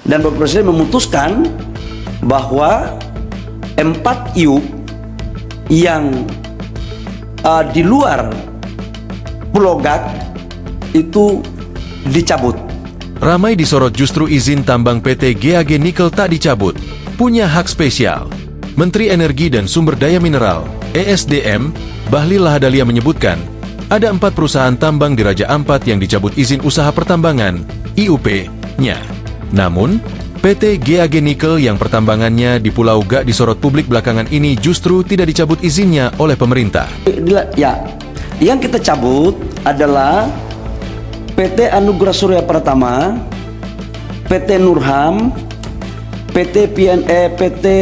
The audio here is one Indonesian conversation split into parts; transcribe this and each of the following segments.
Dan Bapak Presiden memutuskan bahwa 4 IUP yang di luar Pulau Gad itu dicabut. Ramai disorot justru izin tambang PT GAG Nikel tak dicabut. Punya hak spesial. Menteri Energi dan Sumber Daya Mineral, ESDM, Bahlil Lahadalia menyebutkan, ada 4 perusahaan tambang di Raja Ampat yang dicabut izin usaha pertambangan, IUP-nya. Namun, PT GAG Nikel yang pertambangannya di Pulau Gak disorot publik belakangan ini justru tidak dicabut izinnya oleh pemerintah. Ya, yang kita cabut adalah PT Anugerah Surya Pratama, PT Nurham, PT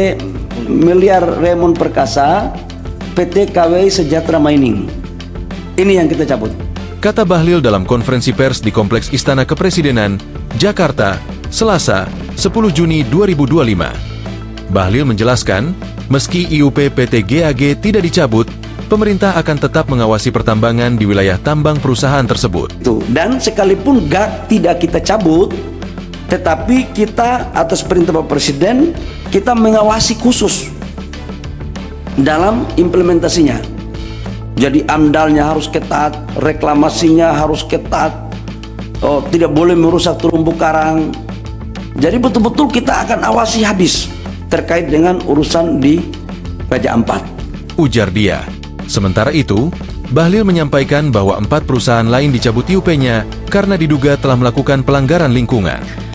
Miliar Raymond Perkasa, PT KWI Sejahtera Mining. Ini yang kita cabut. Kata Bahlil dalam konferensi pers di Kompleks Istana Kepresidenan, Jakarta, Selasa, 10 Juni 2025. Bahlil menjelaskan, meski IUP PT GAG tidak dicabut, pemerintah akan tetap mengawasi pertambangan di wilayah tambang perusahaan tersebut. Dan sekalipun GAG tidak kita cabut, tetapi kita atas perintah Bapak Presiden, kita mengawasi khusus dalam implementasinya. Jadi amdalnya harus ketat, reklamasinya harus ketat, tidak boleh merusak terumbu karang. Jadi betul-betul kita akan awasi habis terkait dengan urusan di Raja Ampat, ujar dia. Sementara itu, Bahlil menyampaikan bahwa 4 perusahaan lain dicabut IUP-nya karena diduga telah melakukan pelanggaran lingkungan.